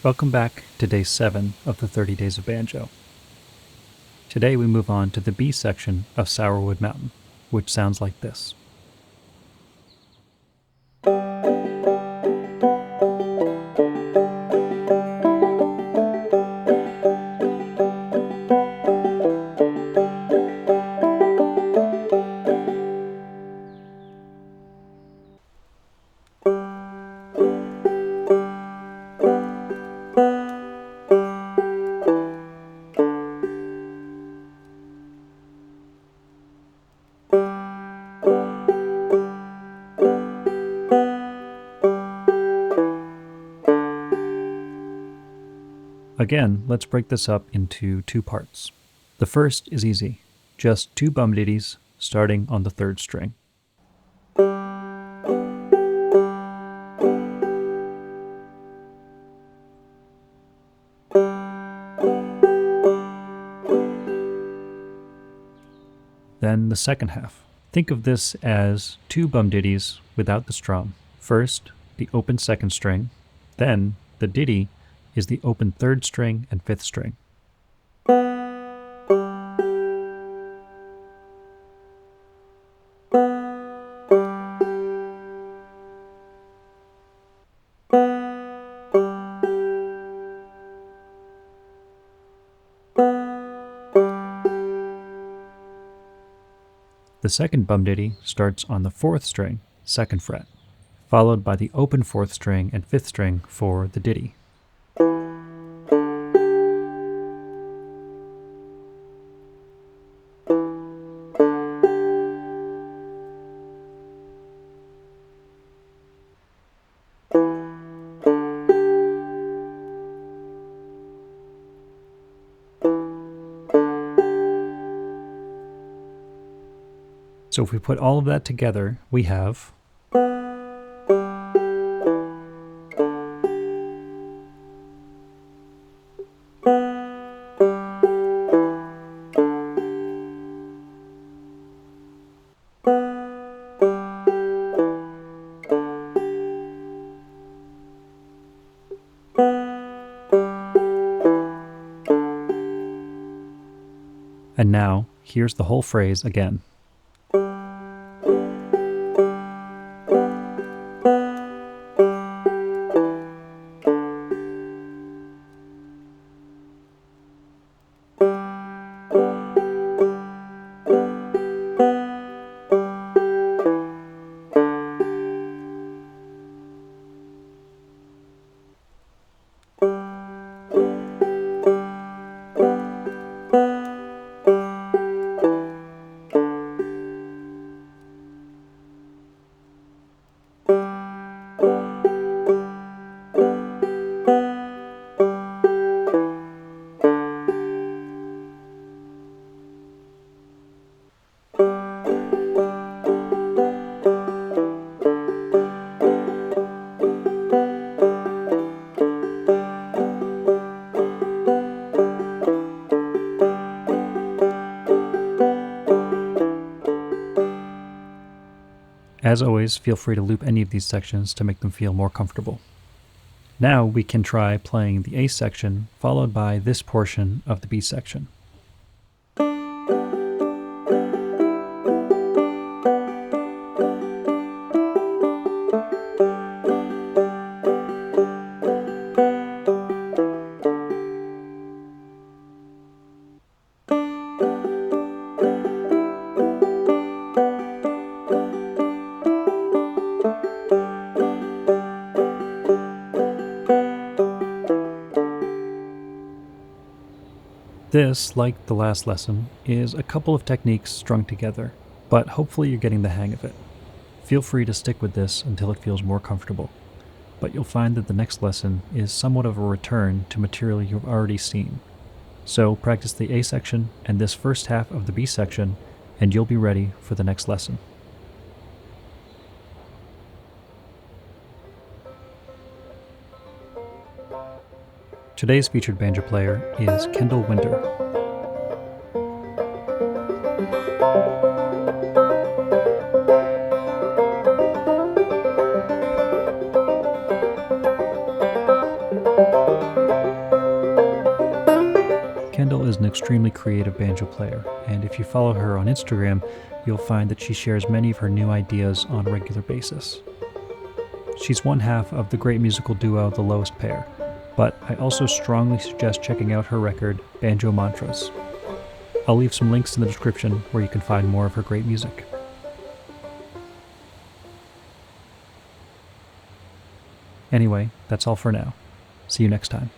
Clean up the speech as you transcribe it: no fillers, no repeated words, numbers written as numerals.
Welcome back to Day 7 of the 30 Days of Banjo. Today we move on to the B section of Sourwood Mountain, which sounds like this. Again, let's break this up into two parts. The first is easy, just two bum ditties starting on the third string. Then the second half. Think of this as two bum ditties without the strum. First, the open second string, then the ditty is the open third string and fifth string. The second bum ditty starts on the fourth string, second fret, followed by the open fourth string and fifth string for the ditty. So if we put all of that together, we have and now here's the whole phrase again. As always, feel free to loop any of these sections to make them feel more comfortable. Now we can try playing the A section followed by this portion of the B section. This, like the last lesson, is a couple of techniques strung together, but hopefully you're getting the hang of it. Feel free to stick with this until it feels more comfortable, but you'll find that the next lesson is somewhat of a return to material you've already seen. So practice the A section and this first half of the B section, and you'll be ready for the next lesson. Today's featured banjo player is Kendl Winter. extremely creative banjo player, and if you follow her on Instagram, you'll find that she shares many of her new ideas on a regular basis. She's one half of the great musical duo The Lowest Pair, but I also strongly suggest checking out her record, Banjo Mantras. I'll leave some links in the description where you can find more of her great music. Anyway, that's all for now. See you next time.